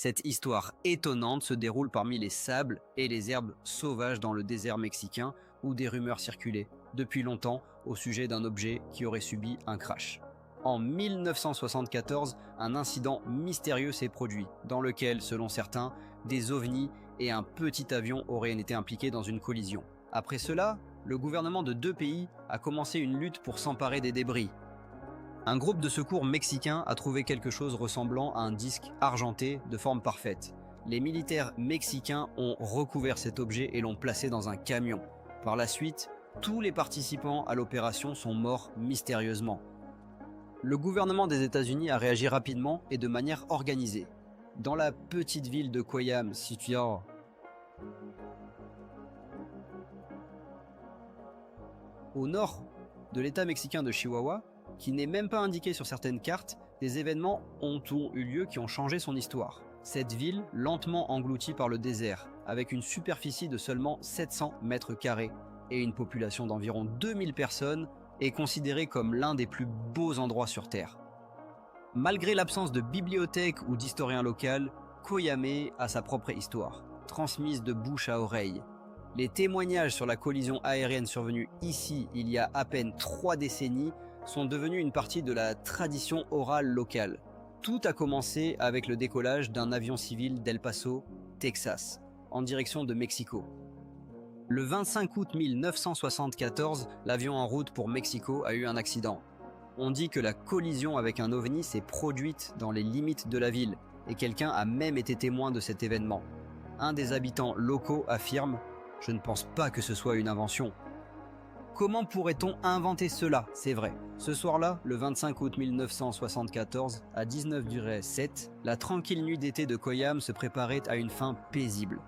Cette histoire étonnante se déroule parmi les sables et les herbes sauvages dans le désert mexicain où des rumeurs circulaient depuis longtemps au sujet d'un objet qui aurait subi un crash. En 1974, un incident mystérieux s'est produit, dans lequel, selon certains, des ovnis et un petit avion auraient été impliqués dans une collision. Après cela, le gouvernement de deux pays a commencé une lutte pour s'emparer des débris. Un groupe de secours mexicain a trouvé quelque chose ressemblant à un disque argenté de forme parfaite. Les militaires mexicains ont recouvert cet objet et l'ont placé dans un camion. Par la suite, tous les participants à l'opération sont morts mystérieusement. Le gouvernement des États-Unis a réagi rapidement et de manière organisée. Dans la petite ville de Coyam, située au nord de l'État mexicain de Chihuahua, qui n'est même pas indiqué sur certaines cartes, des événements ont eu lieu qui ont changé son histoire. Cette ville, lentement engloutie par le désert, avec une superficie de seulement 700 mètres carrés et une population d'environ 2000 personnes, est considérée comme l'un des plus beaux endroits sur Terre. Malgré l'absence de bibliothèque ou d'historien local, Coyamé a sa propre histoire, transmise de bouche à oreille. Les témoignages sur la collision aérienne survenue ici il y a à peine 3 décennies sont devenus une partie de la tradition orale locale. Tout a commencé avec le décollage d'un avion civil d'El Paso, Texas, en direction de Mexico. Le 25 août 1974, l'avion en route pour Mexico a eu un accident. On dit que la collision avec un ovni s'est produite dans les limites de la ville et quelqu'un a même été témoin de cet événement. Un des habitants locaux affirme « Je ne pense pas que ce soit une invention ». Comment pourrait-on inventer cela? C'est vrai. Ce soir-là, le 25 août 1974, à 19h07, la tranquille nuit d'été de Coyam se préparait à une fin paisible.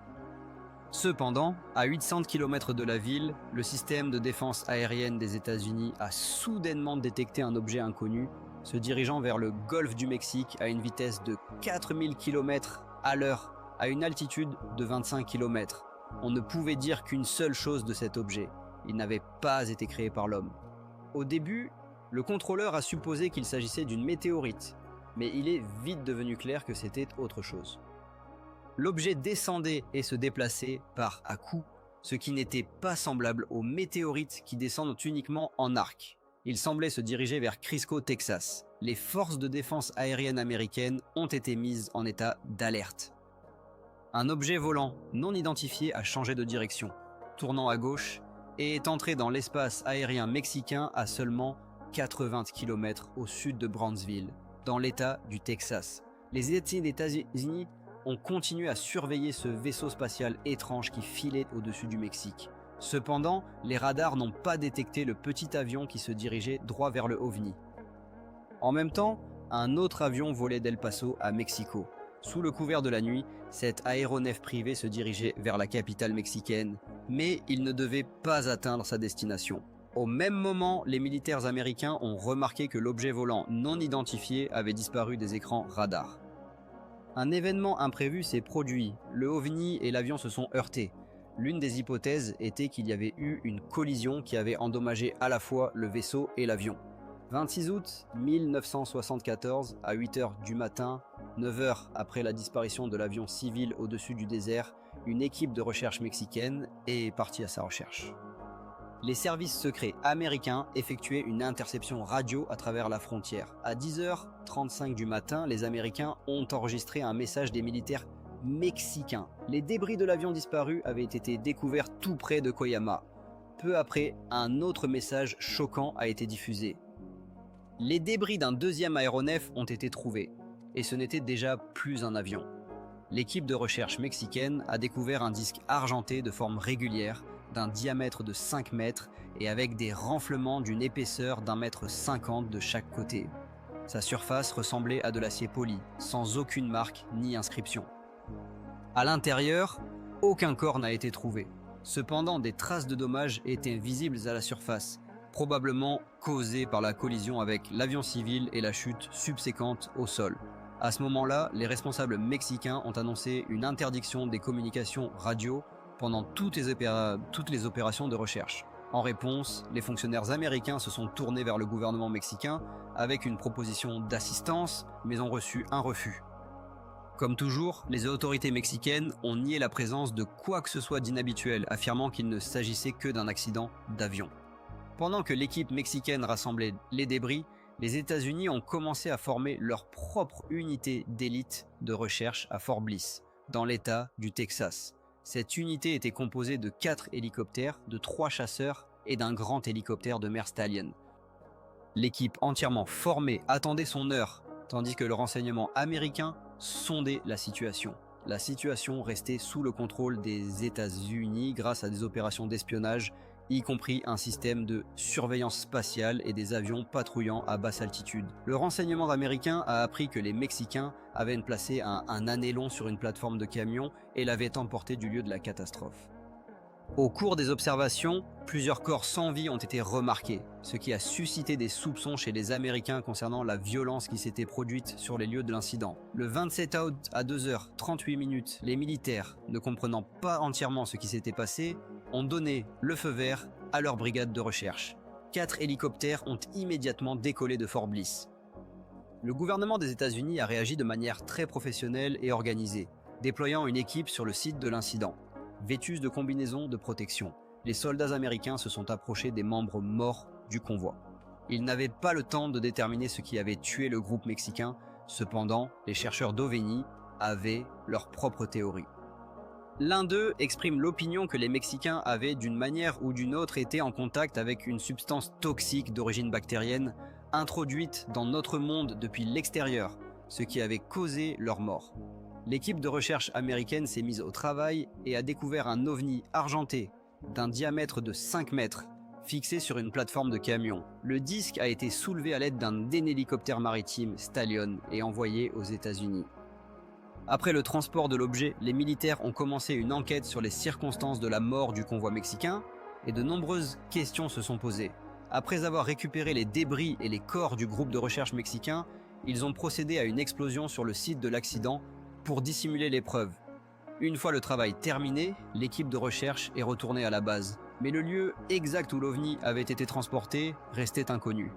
Cependant, à 800 km de la ville, le système de défense aérienne des États-Unis a soudainement détecté un objet inconnu se dirigeant vers le golfe du Mexique à une vitesse de 4000 km à l'heure, à une altitude de 25 km. On ne pouvait dire qu'une seule chose de cet objet. Il n'avait pas été créé par l'homme. Au début, le contrôleur a supposé qu'il s'agissait d'une météorite, mais il est vite devenu clair que c'était autre chose. L'objet descendait et se déplaçait par à-coups, ce qui n'était pas semblable aux météorites qui descendent uniquement en arc. Il semblait se diriger vers Crisco, Texas. Les forces de défense aérienne américaines ont été mises en état d'alerte. Un objet volant non identifié a changé de direction, tournant à gauche, et est entré dans l'espace aérien mexicain à seulement 80 km au sud de Brownsville, dans l'État du Texas. Les États-Unis ont continué à surveiller ce vaisseau spatial étrange qui filait au-dessus du Mexique. Cependant, les radars n'ont pas détecté le petit avion qui se dirigeait droit vers le OVNI. En même temps, un autre avion volait d'El Paso à Mexico. Sous le couvert de la nuit, cet aéronef privé se dirigeait vers la capitale mexicaine, mais il ne devait pas atteindre sa destination. Au même moment, les militaires américains ont remarqué que l'objet volant non identifié avait disparu des écrans radars. Un événement imprévu s'est produit, le OVNI et l'avion se sont heurtés. L'une des hypothèses était qu'il y avait eu une collision qui avait endommagé à la fois le vaisseau et l'avion. 26 août 1974, à 8h du matin, 9h après la disparition de l'avion civil au-dessus du désert, une équipe de recherche mexicaine est partie à sa recherche. Les services secrets américains effectuaient une interception radio à travers la frontière. À 10h35 du matin, les Américains ont enregistré un message des militaires mexicains. Les débris de l'avion disparu avaient été découverts tout près de Coyama. Peu après, un autre message choquant a été diffusé. Les débris d'un deuxième aéronef ont été trouvés, et ce n'était déjà plus un avion. L'équipe de recherche mexicaine a découvert un disque argenté de forme régulière, d'un diamètre de 5 mètres et avec des renflements d'une épaisseur d'1,50 m de chaque côté. Sa surface ressemblait à de l'acier poli, sans aucune marque ni inscription. À l'intérieur, aucun corps n'a été trouvé. Cependant, des traces de dommages étaient visibles à la surface, probablement causées par la collision avec l'avion civil et la chute subséquente au sol. À ce moment-là, les responsables mexicains ont annoncé une interdiction des communications radio pendant toutes les opérations de recherche. En réponse, les fonctionnaires américains se sont tournés vers le gouvernement mexicain avec une proposition d'assistance, mais ont reçu un refus. Comme toujours, les autorités mexicaines ont nié la présence de quoi que ce soit d'inhabituel, affirmant qu'il ne s'agissait que d'un accident d'avion. Pendant que l'équipe mexicaine rassemblait les débris, les États-Unis ont commencé à former leur propre unité d'élite de recherche à Fort Bliss, dans l'État du Texas. Cette unité était composée de 4 hélicoptères, de 3 chasseurs et d'un grand hélicoptère de mer Stallion. L'équipe entièrement formée attendait son heure, tandis que le renseignement américain sondait la situation. La situation restait sous le contrôle des États-Unis grâce à des opérations d'espionnage, y compris un système de surveillance spatiale et des avions patrouillant à basse altitude. Le renseignement américain a appris que les Mexicains avaient placé un annelon sur une plateforme de camion et l'avaient emporté du lieu de la catastrophe. Au cours des observations, plusieurs corps sans vie ont été remarqués, ce qui a suscité des soupçons chez les Américains concernant la violence qui s'était produite sur les lieux de l'incident. Le 27 août à 2h38, les militaires, ne comprenant pas entièrement ce qui s'était passé, ont donné le feu vert à leur brigade de recherche. 4 hélicoptères ont immédiatement décollé de Fort Bliss. Le gouvernement des États-Unis a réagi de manière très professionnelle et organisée, déployant une équipe sur le site de l'incident. Vêtus de combinaisons de protection, les soldats américains se sont approchés des membres morts du convoi. Ils n'avaient pas le temps de déterminer ce qui avait tué le groupe mexicain, cependant, les chercheurs d'OVNI avaient leur propre théorie. L'un d'eux exprime l'opinion que les Mexicains avaient d'une manière ou d'une autre été en contact avec une substance toxique d'origine bactérienne introduite dans notre monde depuis l'extérieur, ce qui avait causé leur mort. L'équipe de recherche américaine s'est mise au travail et a découvert un ovni argenté d'un diamètre de 5 mètres, fixé sur une plateforme de camion. Le disque a été soulevé à l'aide d'un hélicoptère maritime Stallion et envoyé aux États-Unis. Après le transport de l'objet, les militaires ont commencé une enquête sur les circonstances de la mort du convoi mexicain et de nombreuses questions se sont posées. Après avoir récupéré les débris et les corps du groupe de recherche mexicain, ils ont procédé à une explosion sur le site de l'accident pour dissimuler les preuves. Une fois le travail terminé, l'équipe de recherche est retournée à la base. Mais le lieu exact où l'OVNI avait été transporté restait inconnu.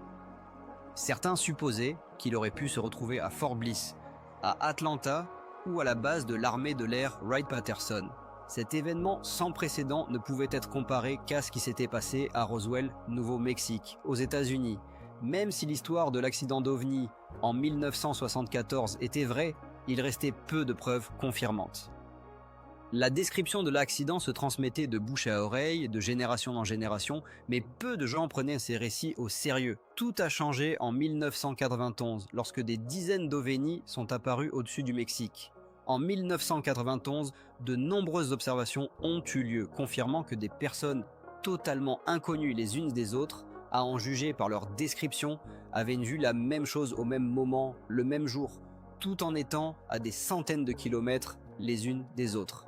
Certains supposaient qu'il aurait pu se retrouver à Fort Bliss, à Atlanta ou à la base de l'armée de l'air Wright-Patterson. Cet événement sans précédent ne pouvait être comparé qu'à ce qui s'était passé à Roswell, Nouveau-Mexique, aux États-Unis. Même si l'histoire de l'accident d'OVNI en 1974 était vraie, il restait peu de preuves confirmantes. La description de l'accident se transmettait de bouche à oreille, de génération en génération, mais peu de gens prenaient ces récits au sérieux. Tout a changé en 1991, lorsque des dizaines d'OVNI sont apparus au-dessus du Mexique. En 1991, de nombreuses observations ont eu lieu, confirmant que des personnes totalement inconnues les unes des autres, à en juger par leur description, avaient vu la même chose au même moment, le même jour, tout en étant à des centaines de kilomètres les unes des autres.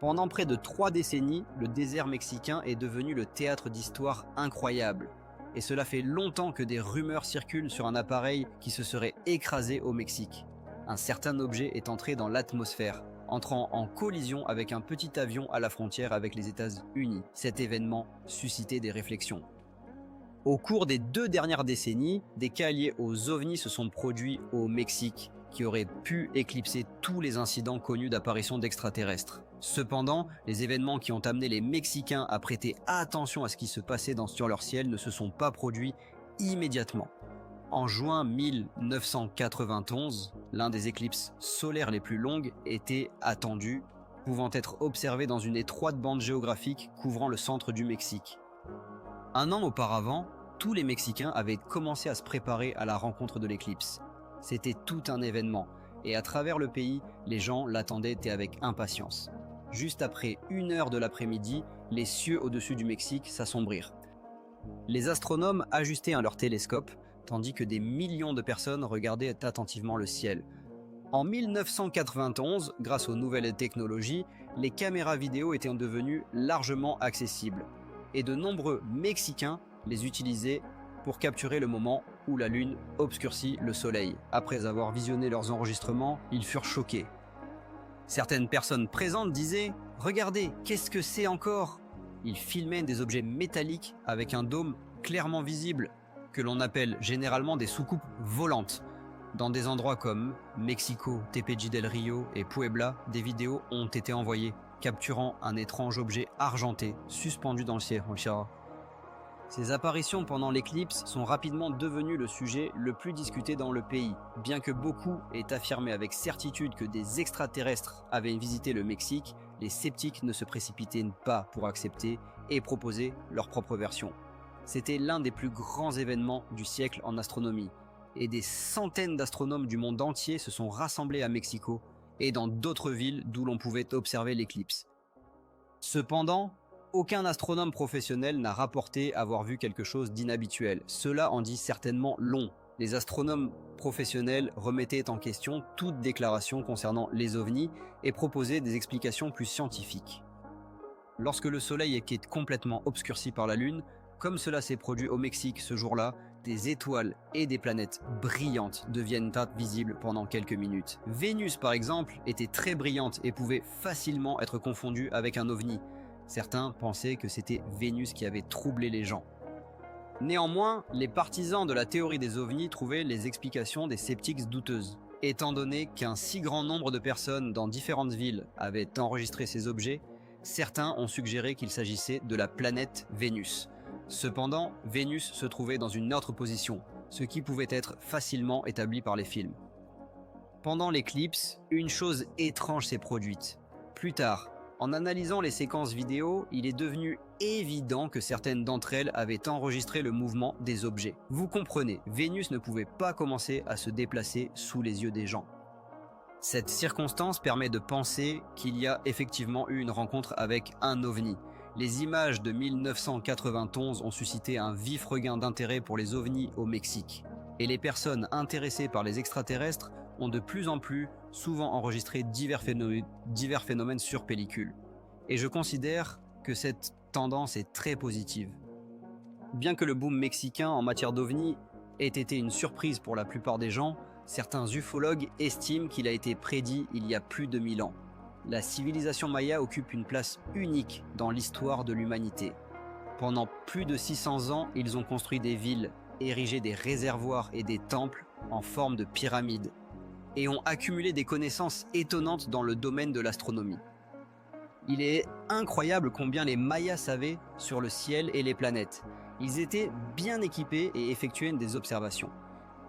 Pendant près de 3 décennies, le désert mexicain est devenu le théâtre d'histoires incroyables. Et cela fait longtemps que des rumeurs circulent sur un appareil qui se serait écrasé au Mexique. Un certain objet est entré dans l'atmosphère, entrant en collision avec un petit avion à la frontière avec les États-Unis. Cet événement suscitait des réflexions. Au cours des 2 dernières décennies, des cas liés aux ovnis se sont produits au Mexique, qui auraient pu éclipser tous les incidents connus d'apparition d'extraterrestres. Cependant, les événements qui ont amené les Mexicains à prêter attention à ce qui se passait sur leur ciel ne se sont pas produits immédiatement. En juin 1991, l'un des éclipses solaires les plus longues était attendu, pouvant être observé dans une étroite bande géographique couvrant le centre du Mexique. Un an auparavant, tous les Mexicains avaient commencé à se préparer à la rencontre de l'éclipse. C'était tout un événement, et à travers le pays, les gens l'attendaient avec impatience. Juste après 1 heure de l'après-midi, les cieux au-dessus du Mexique s'assombrirent. Les astronomes ajustaient leur télescope, tandis que des millions de personnes regardaient attentivement le ciel. En 1991, grâce aux nouvelles technologies, les caméras vidéo étaient devenues largement accessibles, et de nombreux Mexicains les utilisaient pour capturer le moment où la Lune obscurcit le Soleil. Après avoir visionné leurs enregistrements, ils furent choqués. Certaines personnes présentes disaient « Regardez, qu'est-ce que c'est encore ?» Ils filmaient des objets métalliques avec un dôme clairement visible, que l'on appelle généralement des soucoupes volantes. Dans des endroits comme Mexico, Tepeji del Rio et Puebla, des vidéos ont été envoyées, capturant un étrange objet argenté suspendu dans le ciel. Ces apparitions pendant l'éclipse sont rapidement devenues le sujet le plus discuté dans le pays, bien que beaucoup aient affirmé avec certitude que des extraterrestres avaient visité le Mexique. Les sceptiques ne se précipitaient pas pour accepter et proposer leur propre version. C'était l'un des plus grands événements du siècle en astronomie, et des centaines d'astronomes du monde entier se sont rassemblés à Mexico et dans d'autres villes d'où l'on pouvait observer l'éclipse. Cependant, aucun astronome professionnel n'a rapporté avoir vu quelque chose d'inhabituel. Cela en dit certainement long. Les astronomes professionnels remettaient en question toute déclaration concernant les ovnis et proposaient des explications plus scientifiques. Lorsque le Soleil est complètement obscurci par la Lune, comme cela s'est produit au Mexique ce jour-là, des étoiles et des planètes brillantes deviennent visibles pendant quelques minutes. Vénus, par exemple, était très brillante et pouvait facilement être confondue avec un ovni. Certains pensaient que c'était Vénus qui avait troublé les gens. Néanmoins, les partisans de la théorie des ovnis trouvaient les explications des sceptiques douteuses. Étant donné qu'un si grand nombre de personnes dans différentes villes avaient enregistré ces objets, certains ont suggéré qu'il s'agissait de la planète Vénus. Cependant, Vénus se trouvait dans une autre position, ce qui pouvait être facilement établi par les films. Pendant l'éclipse, une chose étrange s'est produite. Plus tard, en analysant les séquences vidéo, il est devenu évident que certaines d'entre elles avaient enregistré le mouvement des objets. Vous comprenez, Vénus ne pouvait pas commencer à se déplacer sous les yeux des gens. Cette circonstance permet de penser qu'il y a effectivement eu une rencontre avec un ovni. Les images de 1991 ont suscité un vif regain d'intérêt pour les ovnis au Mexique. Et les personnes intéressées par les extraterrestres ont de plus en plus souvent enregistré divers phénomènes sur pellicule. Et je considère que cette tendance est très positive. Bien que le boom mexicain en matière d'ovnis ait été une surprise pour la plupart des gens, certains ufologues estiment qu'il a été prédit il y a plus de 1000 ans. La civilisation maya occupe une place unique dans l'histoire de l'humanité. Pendant plus de 600 ans, ils ont construit des villes, érigé des réservoirs et des temples en forme de pyramides, et ont accumulé des connaissances étonnantes dans le domaine de l'astronomie. Il est incroyable combien les Mayas savaient sur le ciel et les planètes. Ils étaient bien équipés et effectuaient des observations.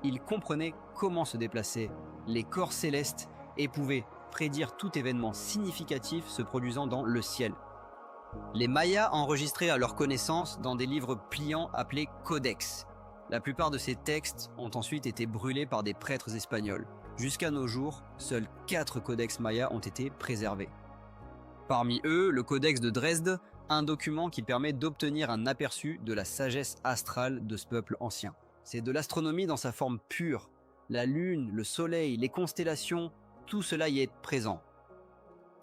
Ils comprenaient comment se déplaçaient les corps célestes et pouvaient prédire tout événement significatif se produisant dans le ciel. Les Mayas enregistraient à leur connaissance dans des livres pliants appelés codex. La plupart de ces textes ont ensuite été brûlés par des prêtres espagnols. Jusqu'à nos jours, seuls 4 codex mayas ont été préservés. Parmi eux, le codex de Dresde, un document qui permet d'obtenir un aperçu de la sagesse astrale de ce peuple ancien. C'est de l'astronomie dans sa forme pure. La lune, le soleil, les constellations, tout cela y est présent.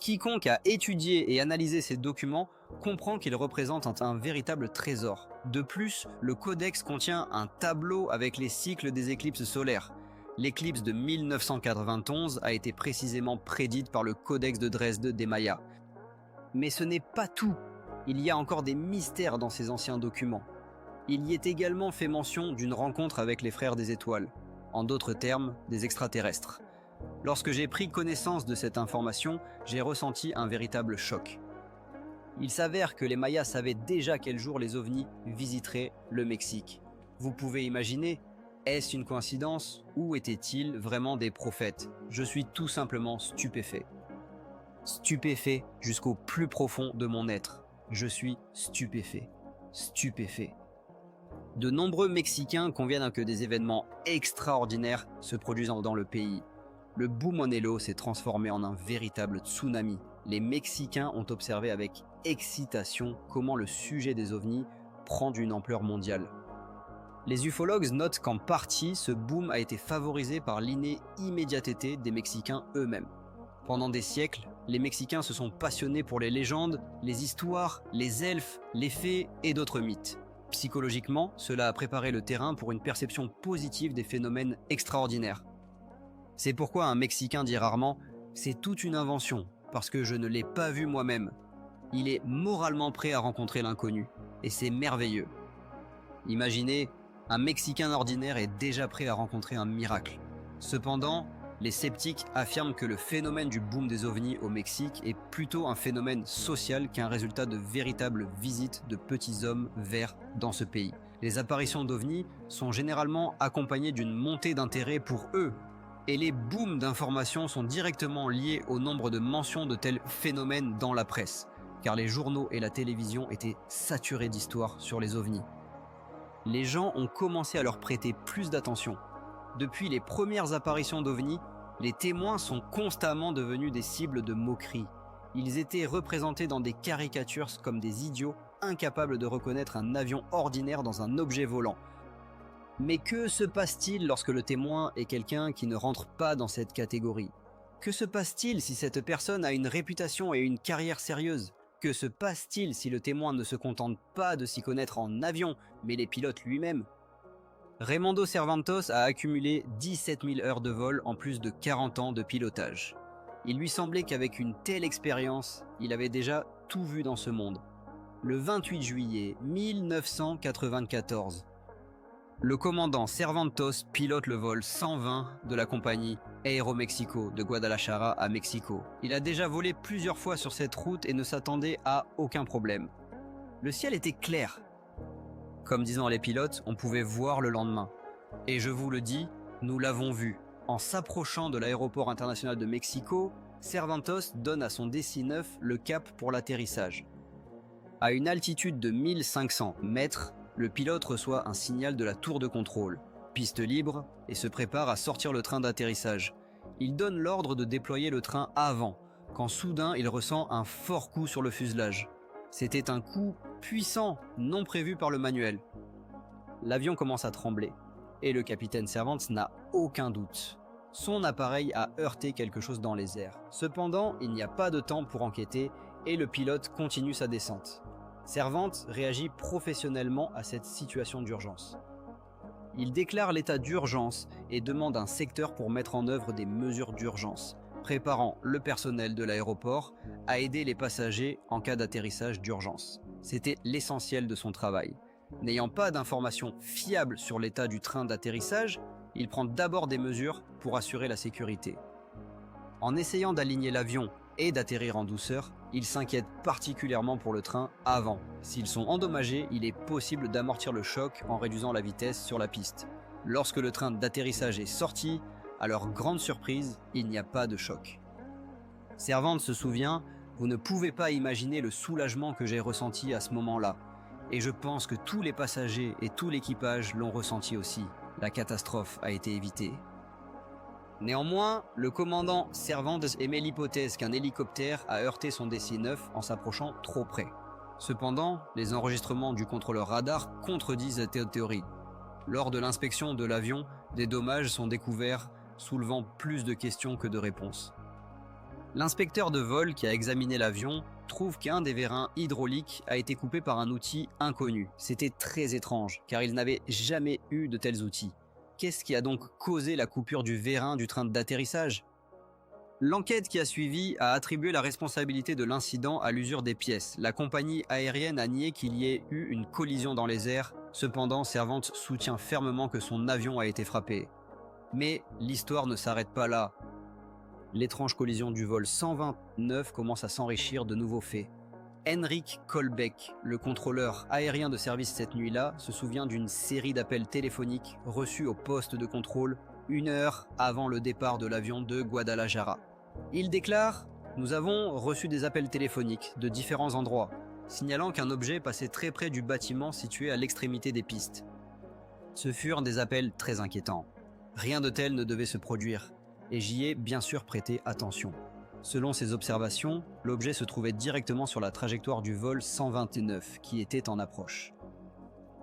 Quiconque a étudié et analysé ces documents comprend qu'ils représentent un véritable trésor. De plus, le codex contient un tableau avec les cycles des éclipses solaires. L'éclipse de 1991 a été précisément prédite par le codex de Dresde des Mayas. Mais ce n'est pas tout. Il y a encore des mystères dans ces anciens documents. Il y est également fait mention d'une rencontre avec les frères des étoiles, en d'autres termes, des extraterrestres. Lorsque j'ai pris connaissance de cette information, j'ai ressenti un véritable choc. Il s'avère que les Mayas savaient déjà quel jour les ovnis visiteraient le Mexique. Vous pouvez imaginer, est-ce une coïncidence ou étaient-ils vraiment des prophètes? Je suis tout simplement stupéfait. Stupéfait jusqu'au plus profond de mon être. Je suis stupéfait. Stupéfait. De nombreux Mexicains conviennent que des événements extraordinaires se produisent dans le pays. Le boom Monelo s'est transformé en un véritable tsunami. Les Mexicains ont observé avec excitation comment le sujet des ovnis prend une ampleur mondiale. Les ufologues notent qu'en partie, ce boom a été favorisé par l'innée immédiateté des Mexicains eux-mêmes. Pendant des siècles, les Mexicains se sont passionnés pour les légendes, les histoires, les elfes, les fées et d'autres mythes. Psychologiquement, cela a préparé le terrain pour une perception positive des phénomènes extraordinaires. C'est pourquoi un Mexicain dit rarement « c'est toute une invention, parce que je ne l'ai pas vu moi-même ». Il est moralement prêt à rencontrer l'inconnu, et c'est merveilleux. Imaginez, un Mexicain ordinaire est déjà prêt à rencontrer un miracle. Cependant, les sceptiques affirment que le phénomène du boom des ovnis au Mexique est plutôt un phénomène social qu'un résultat de véritables visites de petits hommes verts dans ce pays. Les apparitions d'ovnis sont généralement accompagnées d'une montée d'intérêt pour eux, et les booms d'informations sont directement liés au nombre de mentions de tels phénomènes dans la presse, car les journaux et la télévision étaient saturés d'histoires sur les ovnis. Les gens ont commencé à leur prêter plus d'attention. Depuis les premières apparitions d'ovnis, les témoins sont constamment devenus des cibles de moqueries. Ils étaient représentés dans des caricatures comme des idiots incapables de reconnaître un avion ordinaire dans un objet volant. Mais que se passe-t-il lorsque le témoin est quelqu'un qui ne rentre pas dans cette catégorie? Que se passe-t-il si cette personne a une réputation et une carrière sérieuse? Que se passe-t-il si le témoin ne se contente pas de s'y connaître en avion, mais les pilotes lui-même? Raimundo Cervantes a accumulé 17 000 heures de vol en plus de 40 ans de pilotage. Il lui semblait qu'avec une telle expérience, il avait déjà tout vu dans ce monde. Le 28 juillet 1994, le commandant Cervantes pilote le vol 120 de la compagnie Aeroméxico de Guadalajara à Mexico. Il a déjà volé plusieurs fois sur cette route et ne s'attendait à aucun problème. Le ciel était clair. Comme disant les pilotes, on pouvait voir le lendemain. Et je vous le dis, nous l'avons vu. En s'approchant de l'aéroport international de Mexico, Cervantes donne à son DC-9 le cap pour l'atterrissage. À une altitude de 1500 mètres, le pilote reçoit un signal de la tour de contrôle, piste libre, et se prépare à sortir le train d'atterrissage. Il donne l'ordre de déployer le train avant, quand soudain il ressent un fort coup sur le fuselage. C'était un coup puissant, non prévu par le manuel. L'avion commence à trembler, et le capitaine Cervantes n'a aucun doute. Son appareil a heurté quelque chose dans les airs. Cependant, il n'y a pas de temps pour enquêter, et le pilote continue sa descente. Cervantes réagit professionnellement à cette situation d'urgence. Il déclare l'état d'urgence et demande un secteur pour mettre en œuvre des mesures d'urgence, préparant le personnel de l'aéroport à aider les passagers en cas d'atterrissage d'urgence. C'était l'essentiel de son travail. N'ayant pas d'informations fiables sur l'état du train d'atterrissage, il prend d'abord des mesures pour assurer la sécurité. En essayant d'aligner l'avion et d'atterrir en douceur, il s'inquiète particulièrement pour le train avant. S'ils sont endommagés, il est possible d'amortir le choc en réduisant la vitesse sur la piste. Lorsque le train d'atterrissage est sorti, à leur grande surprise, il n'y a pas de choc. Cervantes se souvient, vous ne pouvez pas imaginer le soulagement que j'ai ressenti à ce moment-là. Et je pense que tous les passagers et tout l'équipage l'ont ressenti aussi. La catastrophe a été évitée. Néanmoins, le commandant Cervantes émet l'hypothèse qu'un hélicoptère a heurté son DC-9 en s'approchant trop près. Cependant, les enregistrements du contrôleur radar contredisent cette théorie. Lors de l'inspection de l'avion, des dommages sont découverts, soulevant plus de questions que de réponses. L'inspecteur de vol qui a examiné l'avion trouve qu'un des vérins hydrauliques a été coupé par un outil inconnu. C'était très étrange, car il n'avait jamais eu de tels outils. Qu'est-ce qui a donc causé la coupure du vérin du train d'atterrissage? L'enquête qui a suivi a attribué la responsabilité de l'incident à l'usure des pièces. La compagnie aérienne a nié qu'il y ait eu une collision dans les airs. Cependant, Cervantes soutient fermement que son avion a été frappé. Mais l'histoire ne s'arrête pas là. L'étrange collision du vol 129 commence à s'enrichir de nouveaux faits. Henrik Kolbeck, le contrôleur aérien de service cette nuit-là, se souvient d'une série d'appels téléphoniques reçus au poste de contrôle 1 heure avant le départ de l'avion de Guadalajara. Il déclare « Nous avons reçu des appels téléphoniques de différents endroits, signalant qu'un objet passait très près du bâtiment situé à l'extrémité des pistes. Ce furent des appels très inquiétants. Rien de tel ne devait se produire, et j'y ai bien sûr prêté attention. » Selon ses observations, l'objet se trouvait directement sur la trajectoire du vol 129 qui était en approche.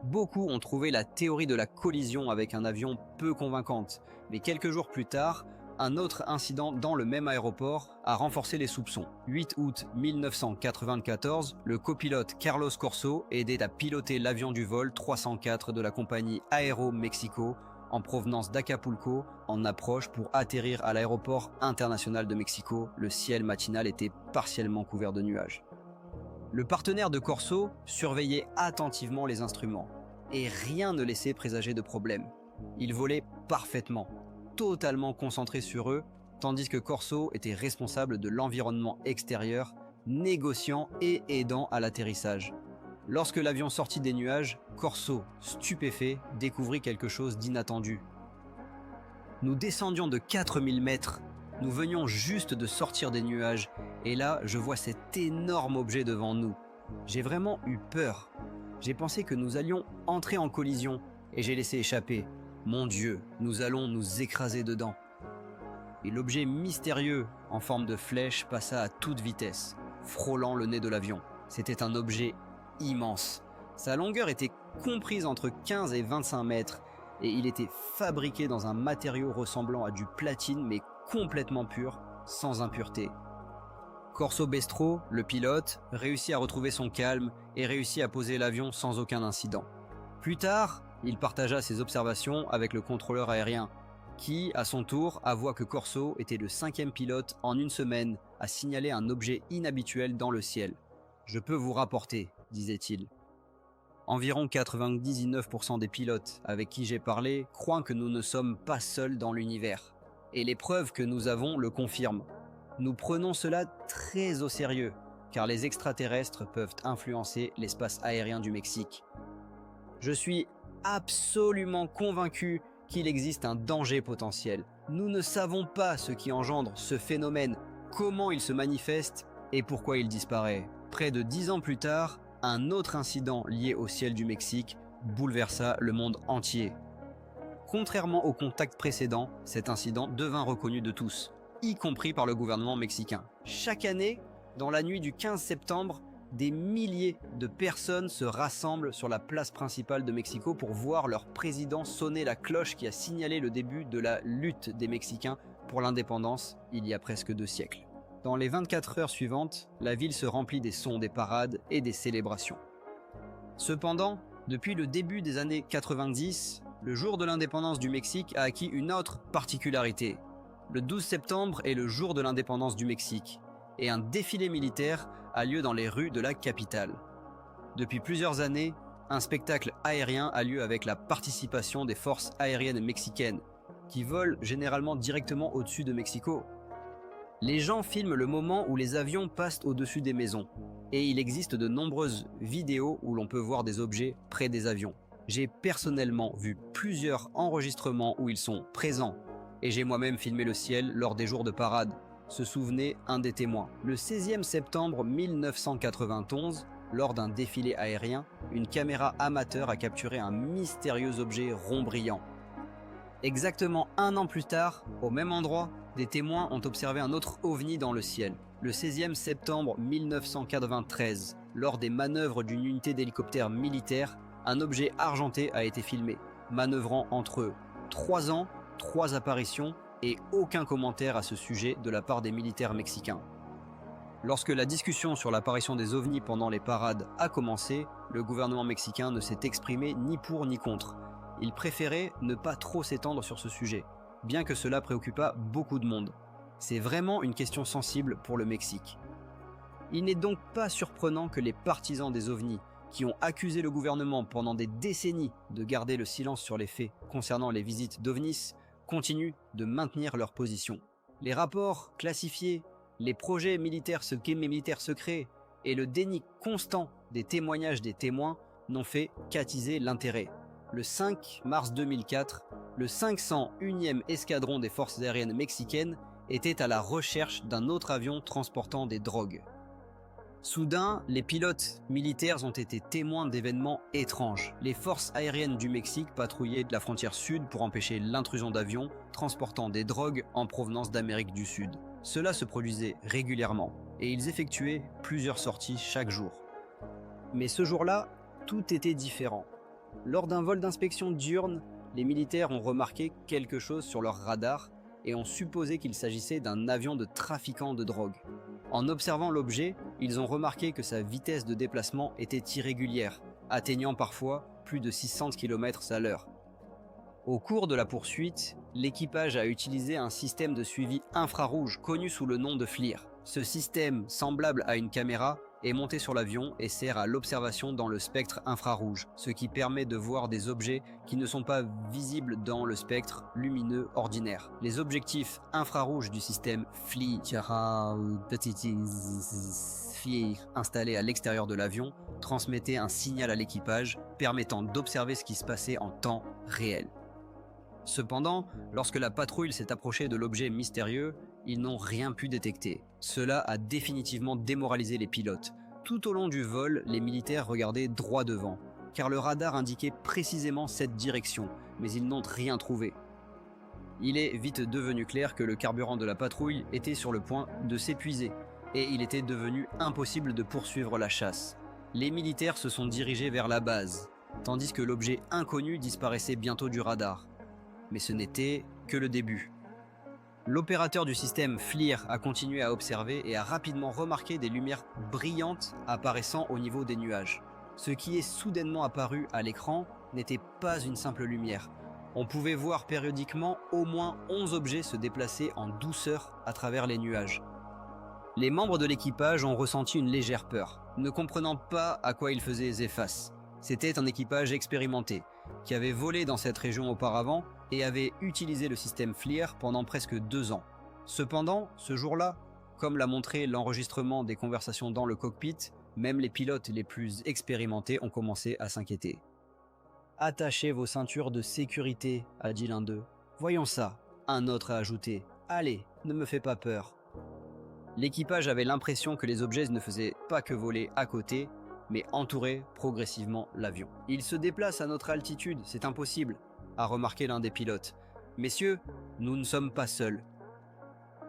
Beaucoup ont trouvé la théorie de la collision avec un avion peu convaincante, mais quelques jours plus tard, un autre incident dans le même aéroport a renforcé les soupçons. 8 août 1994, le copilote Carlos Corso aidait à piloter l'avion du vol 304 de la compagnie Aeroméxico en provenance d'Acapulco, en approche pour atterrir à l'aéroport international de Mexico. Le ciel matinal était partiellement couvert de nuages. Le partenaire de Corso surveillait attentivement les instruments, et rien ne laissait présager de problème. Il volait parfaitement. totalement concentré sur eux, tandis que Corso était responsable de l'environnement extérieur, négociant et aidant à l'atterrissage. Lorsque l'avion sortit des nuages, Corso, stupéfait, découvrit quelque chose d'inattendu. Nous descendions de 4000 mètres, nous venions juste de sortir des nuages, et là, je vois cet énorme objet devant nous. J'ai vraiment eu peur. J'ai pensé que nous allions entrer en collision, et j'ai laissé échapper. Mon Dieu, nous allons nous écraser dedans. Et l'objet mystérieux, en forme de flèche, passa à toute vitesse, frôlant le nez de l'avion. C'était un objet immense. Sa longueur était comprise entre 15 et 25 mètres, et il était fabriqué dans un matériau ressemblant à du platine, mais complètement pur, sans impureté. Corso Bestro, le pilote, réussit à retrouver son calme et réussit à poser l'avion sans aucun incident. Plus tard, il partagea ses observations avec le contrôleur aérien, qui, à son tour, avoua que Corso était le 5e pilote en une semaine à signaler un objet inhabituel dans le ciel. « Je peux vous rapporter », disait-il. Environ 99% des pilotes avec qui j'ai parlé croient que nous ne sommes pas seuls dans l'univers. Et les preuves que nous avons le confirment. Nous prenons cela très au sérieux, car les extraterrestres peuvent influencer l'espace aérien du Mexique. Je suis absolument convaincu qu'il existe un danger potentiel. Nous ne savons pas ce qui engendre ce phénomène, comment il se manifeste et pourquoi il disparaît. Près de 10 ans plus tard, un autre incident lié au ciel du Mexique bouleversa le monde entier. Contrairement au contact précédent, cet incident devint reconnu de tous, y compris par le gouvernement mexicain. Chaque année, dans la nuit du 15 septembre, des milliers de personnes se rassemblent sur la place principale de Mexico pour voir leur président sonner la cloche qui a signalé le début de la lutte des Mexicains pour l'indépendance il y a presque 2 siècles. Dans les 24 heures suivantes, la ville se remplit des sons des parades et des célébrations. Cependant, depuis le début des années 90, le jour de l'indépendance du Mexique a acquis une autre particularité. Le 12 septembre est le jour de l'indépendance du Mexique, et un défilé militaire a lieu dans les rues de la capitale. Depuis plusieurs années, un spectacle aérien a lieu avec la participation des forces aériennes mexicaines, qui volent généralement directement au-dessus de Mexico. Les gens filment le moment où les avions passent au-dessus des maisons, et il existe de nombreuses vidéos où l'on peut voir des objets près des avions. J'ai personnellement vu plusieurs enregistrements où ils sont présents, et j'ai moi-même filmé le ciel lors des jours de parade, se souvenait un des témoins. Le 16e septembre 1991, lors d'un défilé aérien, une caméra amateur a capturé un mystérieux objet rond brillant. Exactement 1 an plus tard, au même endroit, des témoins ont observé un autre ovni dans le ciel. Le 16e septembre 1993, lors des manœuvres d'une unité d'hélicoptère militaire, un objet argenté a été filmé, manœuvrant entre 3 ans, 3 apparitions et aucun commentaire à ce sujet de la part des militaires mexicains. Lorsque la discussion sur l'apparition des ovnis pendant les parades a commencé, le gouvernement mexicain ne s'est exprimé ni pour ni contre. Il préférait ne pas trop s'étendre sur ce sujet, bien que cela préoccupât beaucoup de monde. C'est vraiment une question sensible pour le Mexique. Il n'est donc pas surprenant que les partisans des ovnis, qui ont accusé le gouvernement pendant des décennies de garder le silence sur les faits concernant les visites d'ovnis, continuent de maintenir leur position. Les rapports classifiés, les projets militaires secrets et le déni constant des témoignages des témoins n'ont fait qu'attiser l'intérêt. Le 5 mars 2004, le 501e escadron des forces aériennes mexicaines était à la recherche d'un autre avion transportant des drogues. Soudain, les pilotes militaires ont été témoins d'événements étranges. Les forces aériennes du Mexique patrouillaient de la frontière sud pour empêcher l'intrusion d'avions transportant des drogues en provenance d'Amérique du Sud. Cela se produisait régulièrement et ils effectuaient plusieurs sorties chaque jour. Mais ce jour-là, tout était différent. Lors d'un vol d'inspection diurne, les militaires ont remarqué quelque chose sur leur radar et ont supposé qu'il s'agissait d'un avion de trafiquants de drogue. En observant l'objet, ils ont remarqué que sa vitesse de déplacement était irrégulière, atteignant parfois plus de 600 km/h. Au cours de la poursuite, l'équipage a utilisé un système de suivi infrarouge connu sous le nom de FLIR. Ce système, semblable à une caméra, est monté sur l'avion et sert à l'observation dans le spectre infrarouge, ce qui permet de voir des objets qui ne sont pas visibles dans le spectre lumineux ordinaire. Les objectifs infrarouges du système FLIR installé à l'extérieur de l'avion transmettaient un signal à l'équipage permettant d'observer ce qui se passait en temps réel. Cependant, lorsque la patrouille s'est approchée de l'objet mystérieux, ils n'ont rien pu détecter. Cela a définitivement démoralisé les pilotes. Tout au long du vol, les militaires regardaient droit devant, car le radar indiquait précisément cette direction, mais ils n'ont rien trouvé. Il est vite devenu clair que le carburant de la patrouille était sur le point de s'épuiser, et il était devenu impossible de poursuivre la chasse. Les militaires se sont dirigés vers la base, tandis que l'objet inconnu disparaissait bientôt du radar. Mais ce n'était que le début. L'opérateur du système FLIR a continué à observer et a rapidement remarqué des lumières brillantes apparaissant au niveau des nuages. Ce qui est soudainement apparu à l'écran n'était pas une simple lumière. On pouvait voir périodiquement au moins 11 objets se déplacer en douceur à travers les nuages. Les membres de l'équipage ont ressenti une légère peur, ne comprenant pas à quoi ils faisaient face. C'était un équipage expérimenté, qui avait volé dans cette région auparavant et avait utilisé le système FLIR pendant presque 2 ans. Cependant, ce jour-là, comme l'a montré l'enregistrement des conversations dans le cockpit, même les pilotes les plus expérimentés ont commencé à s'inquiéter. « Attachez vos ceintures de sécurité », a dit l'un d'eux. « Voyons ça », un autre a ajouté. « Allez, ne me fais pas peur ». L'équipage avait l'impression que les objets ne faisaient pas que voler à côté, mais entouraient progressivement l'avion. « Il se déplace à notre altitude, c'est impossible », a remarqué l'un des pilotes. « Messieurs, nous ne sommes pas seuls. »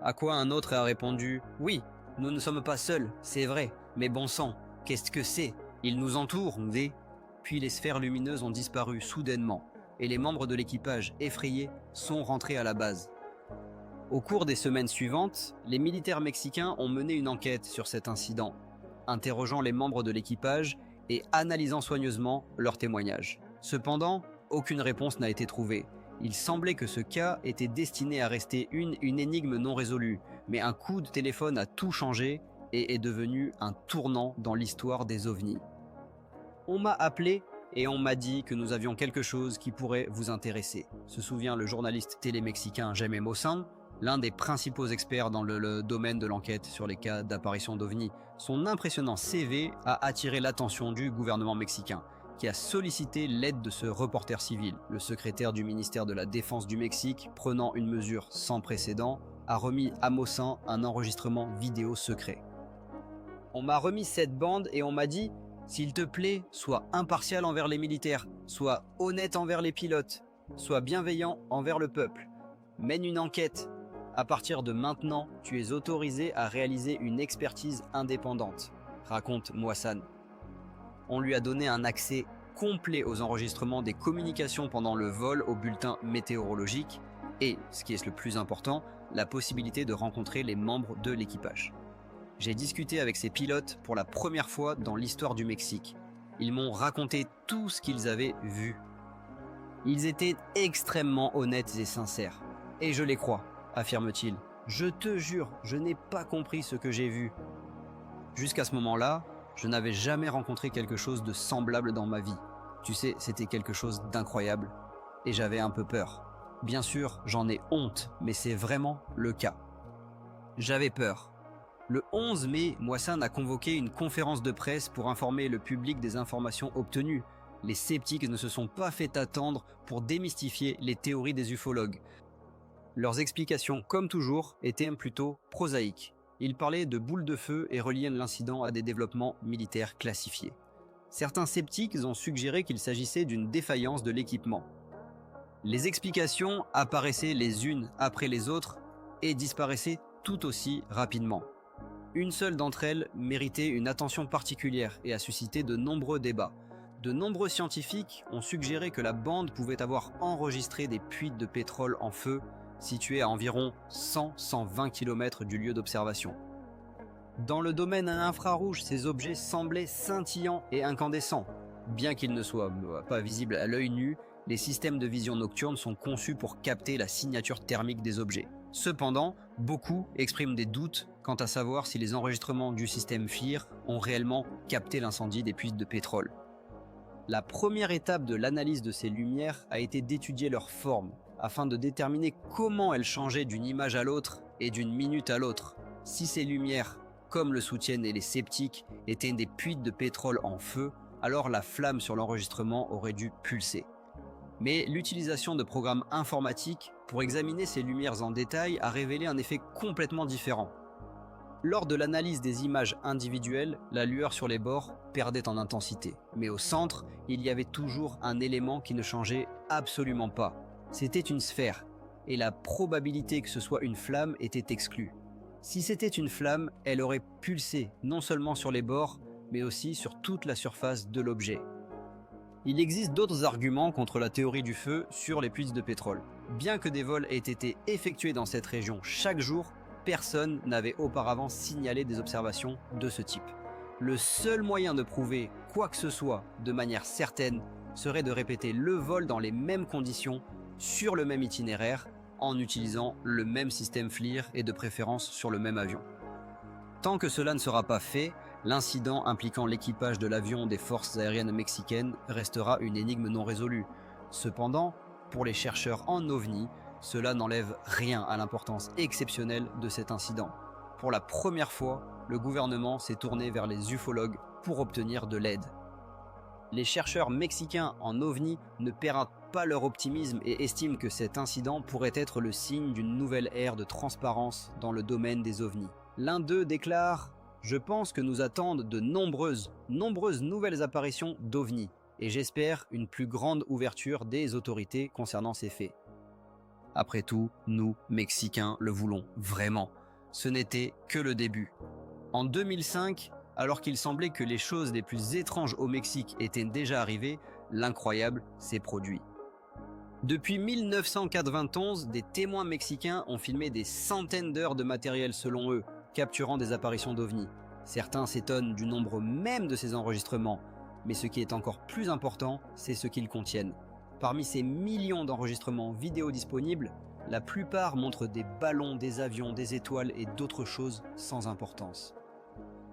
À quoi un autre a répondu « Oui, nous ne sommes pas seuls, c'est vrai, mais bon sang, qu'est-ce que c'est? Ils nous entourent, nous. » Puis les sphères lumineuses ont disparu soudainement, et les membres de l'équipage, effrayés, sont rentrés à la base. Au cours des semaines suivantes, les militaires mexicains ont mené une enquête sur cet incident, interrogeant les membres de l'équipage et analysant soigneusement leurs témoignages. Cependant, aucune réponse n'a été trouvée. Il semblait que ce cas était destiné à rester une énigme non résolue, mais un coup de téléphone a tout changé et est devenu un tournant dans l'histoire des ovnis. On m'a appelé et on m'a dit que nous avions quelque chose qui pourrait vous intéresser, se souvient le journaliste télé-mexicain Jaime Maussan, l'un des principaux experts dans le domaine de l'enquête sur les cas d'apparition d'ovnis. Son impressionnant CV a attiré l'attention du gouvernement mexicain, qui a sollicité l'aide de ce reporter civil. Le secrétaire du ministère de la Défense du Mexique, prenant une mesure sans précédent, a remis à Maussan un enregistrement vidéo secret. On m'a remis cette bande et on m'a dit « S'il te plaît, sois impartial envers les militaires, sois honnête envers les pilotes, sois bienveillant envers le peuple. Mène une enquête. À partir de maintenant, tu es autorisé à réaliser une expertise indépendante », raconte Maussan. On lui a donné un accès complet aux enregistrements des communications pendant le vol au bulletin météorologique et, ce qui est le plus important, la possibilité de rencontrer les membres de l'équipage. J'ai discuté avec ces pilotes pour la première fois dans l'histoire du Mexique. Ils m'ont raconté tout ce qu'ils avaient vu. Ils étaient extrêmement honnêtes et sincères. Et je les crois, affirme-t-il. Je te jure, je n'ai pas compris ce que j'ai vu. Jusqu'à ce moment-là, je n'avais jamais rencontré quelque chose de semblable dans ma vie. Tu sais, c'était quelque chose d'incroyable. Et j'avais un peu peur. Bien sûr, j'en ai honte, mais c'est vraiment le cas. J'avais peur. Le 11 mai, Maussan a convoqué une conférence de presse pour informer le public des informations obtenues. Les sceptiques ne se sont pas fait attendre pour démystifier les théories des ufologues. Leurs explications, comme toujours, étaient plutôt prosaïques. Ils parlaient de boules de feu et reliaient l'incident à des développements militaires classifiés. Certains sceptiques ont suggéré qu'il s'agissait d'une défaillance de l'équipement. Les explications apparaissaient les unes après les autres et disparaissaient tout aussi rapidement. Une seule d'entre elles méritait une attention particulière et a suscité de nombreux débats. De nombreux scientifiques ont suggéré que la bande pouvait avoir enregistré des puits de pétrole en feu situés à environ 100-120 km du lieu d'observation. Dans le domaine infrarouge, ces objets semblaient scintillants et incandescents. Bien qu'ils ne soient pas visibles à l'œil nu, les systèmes de vision nocturne sont conçus pour capter la signature thermique des objets. Cependant, beaucoup expriment des doutes quant à savoir si les enregistrements du système FLIR ont réellement capté l'incendie des puits de pétrole. La première étape de l'analyse de ces lumières a été d'étudier leur forme, afin de déterminer comment elles changeaient d'une image à l'autre et d'une minute à l'autre. Si ces lumières, comme le soutiennent les sceptiques, étaient des puits de pétrole en feu, alors la flamme sur l'enregistrement aurait dû pulser. Mais l'utilisation de programmes informatiques pour examiner ces lumières en détail a révélé un effet complètement différent. Lors de l'analyse des images individuelles, la lueur sur les bords perdait en intensité. Mais au centre, il y avait toujours un élément qui ne changeait absolument pas. C'était une sphère, et la probabilité que ce soit une flamme était exclue. Si c'était une flamme, elle aurait pulsé non seulement sur les bords, mais aussi sur toute la surface de l'objet. Il existe d'autres arguments contre la théorie du feu sur les puits de pétrole. Bien que des vols aient été effectués dans cette région chaque jour, personne n'avait auparavant signalé des observations de ce type. Le seul moyen de prouver quoi que ce soit de manière certaine serait de répéter le vol dans les mêmes conditions, sur le même itinéraire, en utilisant le même système FLIR et de préférence sur le même avion. Tant que cela ne sera pas fait, l'incident impliquant l'équipage de l'avion des forces aériennes mexicaines restera une énigme non résolue. Cependant, pour les chercheurs en OVNI, cela n'enlève rien à l'importance exceptionnelle de cet incident. Pour la première fois, le gouvernement s'est tourné vers les ufologues pour obtenir de l'aide. Les chercheurs mexicains en OVNI ne perdent pas leur optimisme et estiment que cet incident pourrait être le signe d'une nouvelle ère de transparence dans le domaine des OVNI. L'un d'eux déclare « Je pense que nous attendent de nombreuses nouvelles apparitions d'OVNI et j'espère une plus grande ouverture des autorités concernant ces faits. » Après tout, nous, Mexicains, le voulons vraiment. Ce n'était que le début. En 2005, alors qu'il semblait que les choses les plus étranges au Mexique étaient déjà arrivées, l'incroyable s'est produit. Depuis 1991, des témoins mexicains ont filmé des centaines d'heures de matériel selon eux, capturant des apparitions d'OVNI. Certains s'étonnent du nombre même de ces enregistrements, mais ce qui est encore plus important, c'est ce qu'ils contiennent. Parmi ces millions d'enregistrements vidéo disponibles, la plupart montrent des ballons, des avions, des étoiles et d'autres choses sans importance.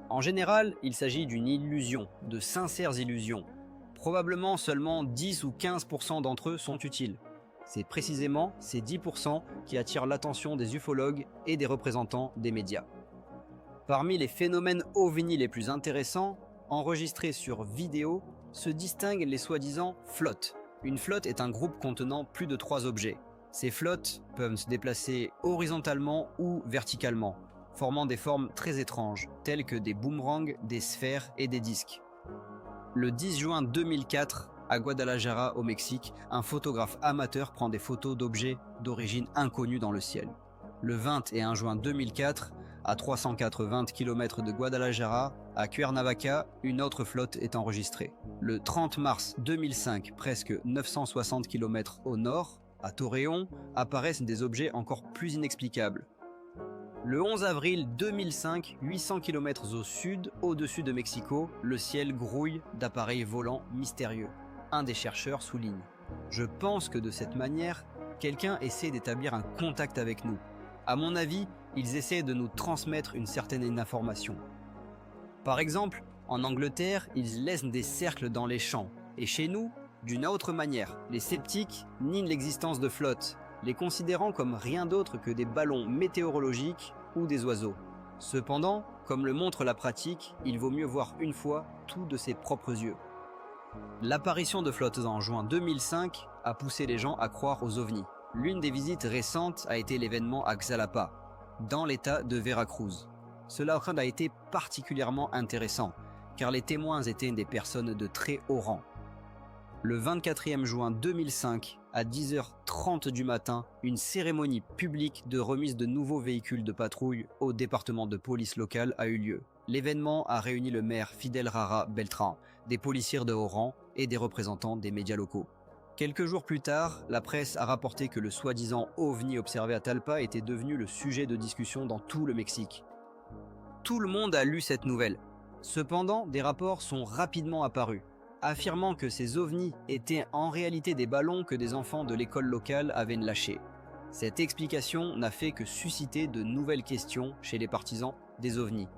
En général, il s'agit d'une illusion, de sincères illusions. Probablement seulement 10 ou 15% d'entre eux sont utiles. C'est précisément ces 10% qui attirent l'attention des ufologues et des représentants des médias. Parmi les phénomènes OVNI les plus intéressants, enregistrés sur vidéo, se distinguent les soi-disant flottes. Une flotte est un groupe contenant plus de 3 objets. Ces flottes peuvent se déplacer horizontalement ou verticalement, formant des formes très étranges, telles que des boomerangs, des sphères et des disques. Le 10 juin 2004, à Guadalajara au Mexique, un photographe amateur prend des photos d'objets d'origine inconnue dans le ciel. Le 21 juin 2004, à 380 km de Guadalajara, à Cuernavaca, une autre flotte est enregistrée. Le 30 mars 2005, presque 960 km au nord, à Torreón, apparaissent des objets encore plus inexplicables. Le 11 avril 2005, 800 km au sud, au-dessus de Mexico, le ciel grouille d'appareils volants mystérieux. Un des chercheurs souligne « Je pense que de cette manière, quelqu'un essaie d'établir un contact avec nous. À mon avis, ils essaient de nous transmettre une certaine information. » Par exemple, en Angleterre, ils laissent des cercles dans les champs. Et chez nous, d'une autre manière, les sceptiques nient l'existence de flottes, les considérant comme rien d'autre que des ballons météorologiques ou des oiseaux. Cependant, comme le montre la pratique, il vaut mieux voir une fois tout de ses propres yeux. L'apparition de flottes en juin 2005 a poussé les gens à croire aux ovnis. L'une des visites récentes a été l'événement à Xalapa, dans l'état de Veracruz. Cela a été particulièrement intéressant, car les témoins étaient des personnes de très haut rang. Le 24 juin 2005, à 10h30 du matin, une cérémonie publique de remise de nouveaux véhicules de patrouille au département de police local a eu lieu. L'événement a réuni le maire Fidel Rara Beltrán, des policiers de haut rang et des représentants des médias locaux. Quelques jours plus tard, la presse a rapporté que le soi-disant OVNI observé à Talpa était devenu le sujet de discussion dans tout le Mexique. Tout le monde a lu cette nouvelle. Cependant, des rapports sont rapidement apparus, affirmant que ces ovnis étaient en réalité des ballons que des enfants de l'école locale avaient lâchés. Cette explication n'a fait que susciter de nouvelles questions chez les partisans des ovnis.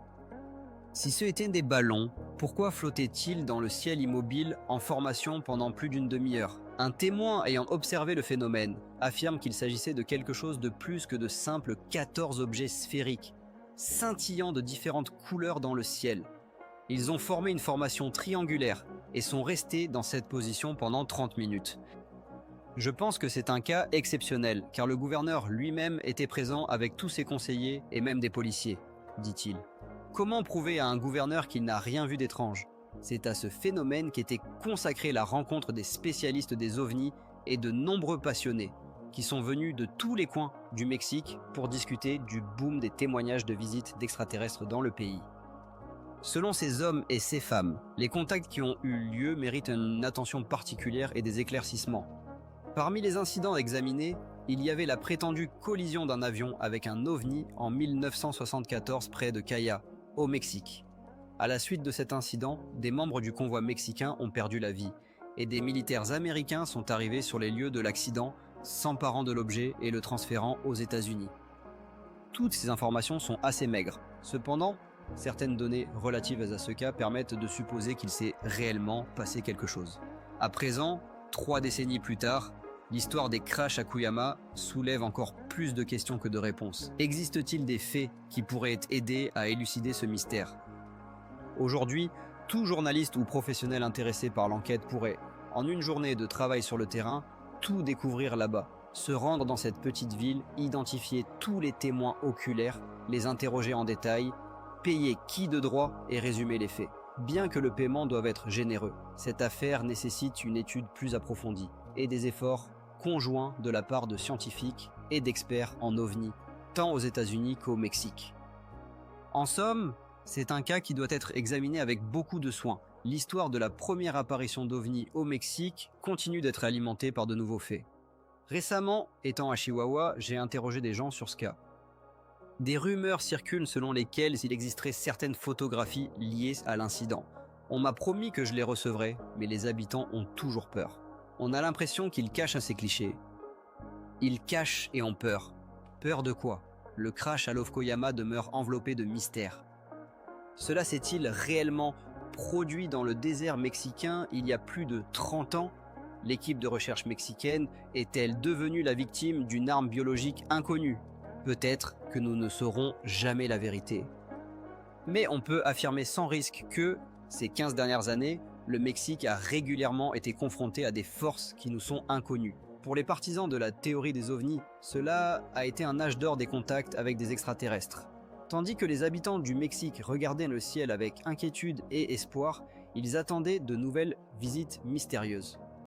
Si ce étaient des ballons, pourquoi flottaient-ils dans le ciel immobile en formation pendant plus d'une demi-heure? Un témoin ayant observé le phénomène affirme qu'il s'agissait de quelque chose de plus que de simples 14 objets sphériques, scintillant de différentes couleurs dans le ciel. Ils ont formé une formation triangulaire et sont restés dans cette position pendant 30 minutes. Je pense que c'est un cas exceptionnel, car le gouverneur lui-même était présent avec tous ses conseillers et même des policiers, dit-il. Comment prouver à un gouverneur qu'il n'a rien vu d'étrange? C'est à ce phénomène qu'était consacrée la rencontre des spécialistes des ovnis et de nombreux passionnés, qui sont venus de tous les coins du Mexique pour discuter du boom des témoignages de visites d'extraterrestres dans le pays. Selon ces hommes et ces femmes, les contacts qui ont eu lieu méritent une attention particulière et des éclaircissements. Parmi les incidents examinés, il y avait la prétendue collision d'un avion avec un ovni en 1974 près de Caya, au Mexique. À la suite de cet incident, des membres du convoi mexicain ont perdu la vie et des militaires américains sont arrivés sur les lieux de l'accident, s'emparant de l'objet et le transférant aux États-Unis. Toutes ces informations sont assez maigres. Cependant, certaines données relatives à ce cas permettent de supposer qu'il s'est réellement passé quelque chose. À présent, 3 décennies plus tard, l'histoire des crashs à Cuyama soulève encore plus de questions que de réponses. Existe-t-il des faits qui pourraient aider à élucider ce mystère? Aujourd'hui, tout journaliste ou professionnel intéressé par l'enquête pourrait, en une journée de travail sur le terrain, tout découvrir là-bas, se rendre dans cette petite ville, identifier tous les témoins oculaires, les interroger en détail, payer qui de droit et résumer les faits. Bien que le paiement doive être généreux, cette affaire nécessite une étude plus approfondie et des efforts conjoints de la part de scientifiques et d'experts en ovnis, tant aux États-Unis qu'au Mexique. En somme, c'est un cas qui doit être examiné avec beaucoup de soin. L'histoire de la première apparition d'ovnis au Mexique continue d'être alimentée par de nouveaux faits. Récemment, étant à Chihuahua, j'ai interrogé des gens sur ce cas. Des rumeurs circulent selon lesquelles il existerait certaines photographies liées à l'incident. On m'a promis que je les recevrais, mais les habitants ont toujours peur. On a l'impression qu'ils cachent ces clichés. Ils cachent et ont peur. Peur de quoi? Le crash à Lofkoyama demeure enveloppé de mystère. Cela s'est-il réellement produit dans le désert mexicain il y a plus de 30 ans? L'équipe de recherche mexicaine est-elle devenue la victime d'une arme biologique inconnue? Peut-être que nous ne saurons jamais la vérité. Mais on peut affirmer sans risque que, ces 15 dernières années, le Mexique a régulièrement été confronté à des forces qui nous sont inconnues. Pour les partisans de la théorie des ovnis, cela a été un âge d'or des contacts avec des extraterrestres. Tandis que les habitants du Mexique regardaient le ciel avec inquiétude et espoir, ils attendaient de nouvelles visites mystérieuses.